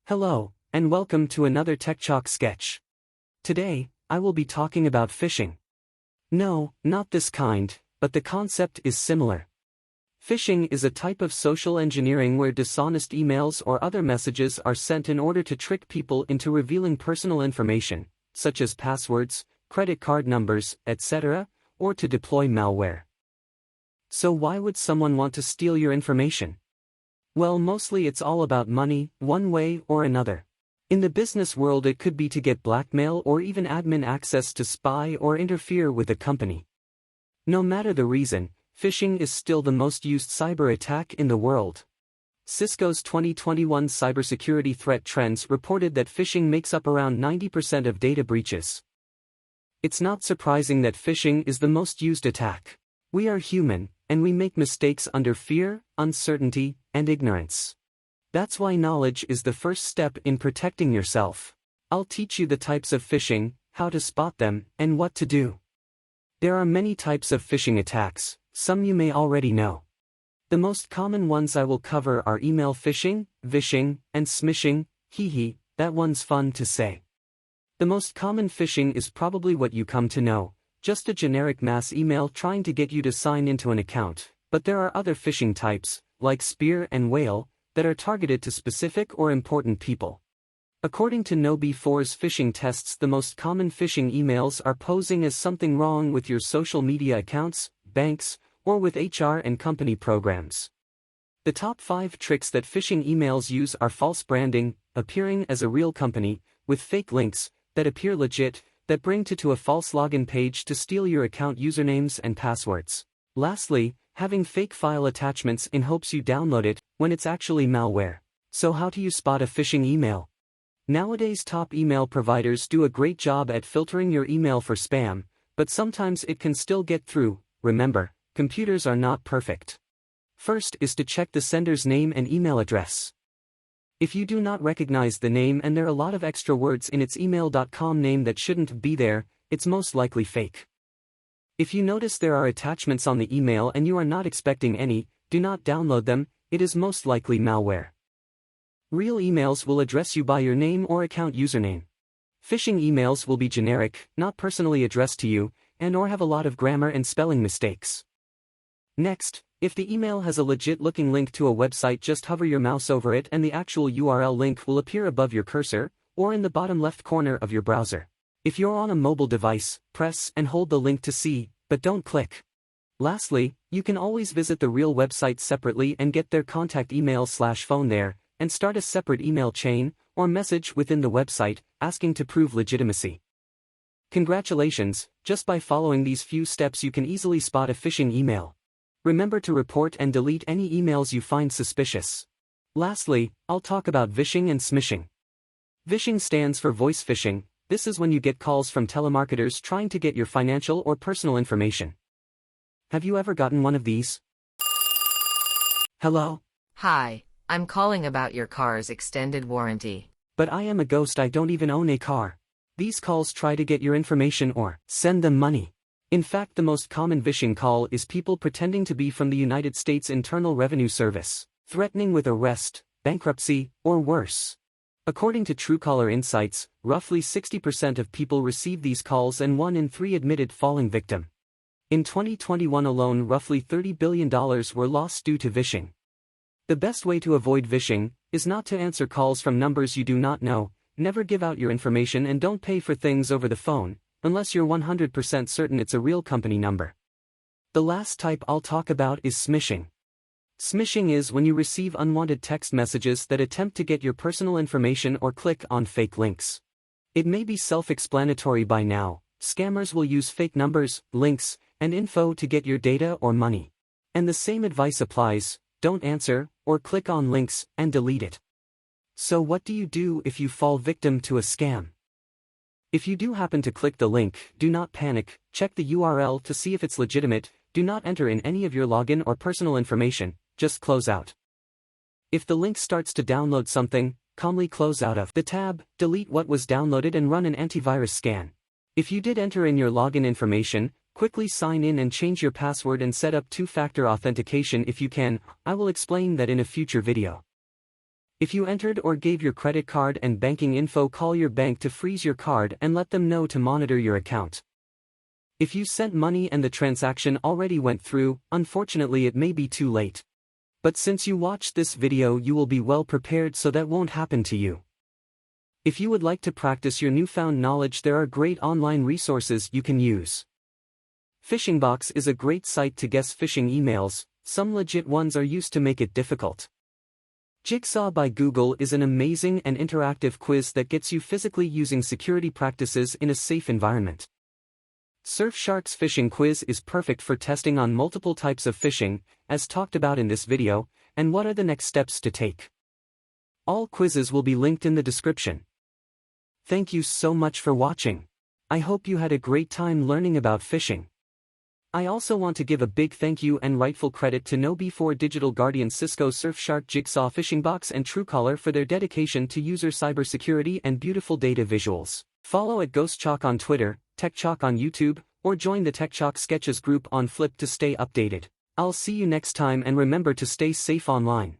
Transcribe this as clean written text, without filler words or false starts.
Hello, and welcome to another TechChalk sketch. Today, I will be talking about phishing. No, not this kind, but the concept is similar. Phishing is a type of social engineering where dishonest emails or other messages are sent in order to trick people into revealing personal information, such as passwords, credit card numbers, etc., or to deploy malware. So why would someone want to steal your information? Well, mostly it's all about money, one way or another. In the business world, it could be to get blackmail or even admin access to spy or interfere with a company. No matter the reason, phishing is still the most used cyber attack in the world. Cisco's 2021 cybersecurity threat trends reported that phishing makes up around 90% of data breaches. It's not surprising that phishing is the most used attack. We are human, and we make mistakes under fear, uncertainty, and ignorance. That's why knowledge is the first step in protecting yourself. I'll teach you the types of phishing, how to spot them, and what to do. There are many types of phishing attacks, some you may already know. The most common ones I will cover are email phishing, vishing, and smishing. Hee, that one's fun to say. The most common phishing is probably what you come to know, just a generic mass email trying to get you to sign into an account, but there are other phishing types, like spear and whale, that are targeted to specific or important people. According to KnowBe4's phishing tests, the most common phishing emails are posing as something wrong with your social media accounts, banks, or with HR and company programs. The top 5 tricks that phishing emails use are false branding, appearing as a real company, with fake links that appear legit, that bring to a false login page to steal your account usernames and passwords. Lastly, having fake file attachments in hopes you download it, when it's actually malware. So how do you spot a phishing email? Nowadays, top email providers do a great job at filtering your email for spam, but sometimes it can still get through. Remember, computers are not perfect. First is to check the sender's name and email address. If you do not recognize the name and there are a lot of extra words in its email.com name that shouldn't be there, it's most likely fake. If you notice there are attachments on the email and you are not expecting any, do not download them, it is most likely malware. Real emails will address you by your name or account username. Phishing emails will be generic, not personally addressed to you, and/or have a lot of grammar and spelling mistakes. Next, if the email has a legit-looking link to a website, just hover your mouse over it and the actual URL link will appear above your cursor, or in the bottom left corner of your browser. If you're on a mobile device, press and hold the link to see, but don't click. Lastly, you can always visit the real website separately and get their contact email/phone there, and start a separate email chain, or message within the website, asking to prove legitimacy. Congratulations, just by following these few steps you can easily spot a phishing email. Remember to report and delete any emails you find suspicious. Lastly, I'll talk about vishing and smishing. Vishing stands for voice phishing. This is when you get calls from telemarketers trying to get your financial or personal information. Have you ever gotten one of these? Hello? Hi, I'm calling about your car's extended warranty. But I am a ghost, I don't even own a car. These calls try to get your information or send them money. In fact, the most common vishing call is people pretending to be from the United States Internal Revenue Service, threatening with arrest, bankruptcy, or worse. According to Truecaller Insights, roughly 60% of people receive these calls and 1 in 3 admitted falling victim. In 2021 alone, roughly $30 billion were lost due to vishing. The best way to avoid vishing is not to answer calls from numbers you do not know, never give out your information, and don't pay for things over the phone, unless you're 100% certain it's a real company number. The last type I'll talk about is smishing. Smishing is when you receive unwanted text messages that attempt to get your personal information or click on fake links. It may be self-explanatory by now. Scammers will use fake numbers, links, and info to get your data or money. And the same advice applies: don't answer, or click on links, and delete it. So what do you do if you fall victim to a scam? If you do happen to click the link, do not panic, check the URL to see if it's legitimate, do not enter in any of your login or personal information, just close out. If the link starts to download something, calmly close out of the tab, delete what was downloaded and run an antivirus scan. If you did enter in your login information, quickly sign in and change your password and set up 2-factor authentication if you can. I will explain that in a future video. If you entered or gave your credit card and banking info, call your bank to freeze your card and let them know to monitor your account. If you sent money and the transaction already went through, unfortunately it may be too late. But since you watched this video, you will be well prepared so that won't happen to you. If you would like to practice your newfound knowledge, there are great online resources you can use. Phishingbox is a great site to guess phishing emails. Some legit ones are used to make it difficult. Jigsaw by Google is an amazing and interactive quiz that gets you physically using security practices in a safe environment. Surfshark's phishing quiz is perfect for testing on multiple types of phishing, as talked about in this video, and what are the next steps to take. All quizzes will be linked in the description. Thank you so much for watching. I hope you had a great time learning about phishing. I also want to give a big thank you and rightful credit to KnowBe4 Digital Guardian, Cisco, Surfshark, Jigsaw, Phishingbox and Truecaller for their dedication to user cybersecurity and beautiful data visuals. Follow at TechChalk on Twitter, TechChalk on YouTube, or join the TechChalk Sketches group on Flip to stay updated. I'll see you next time, and remember to stay safe online.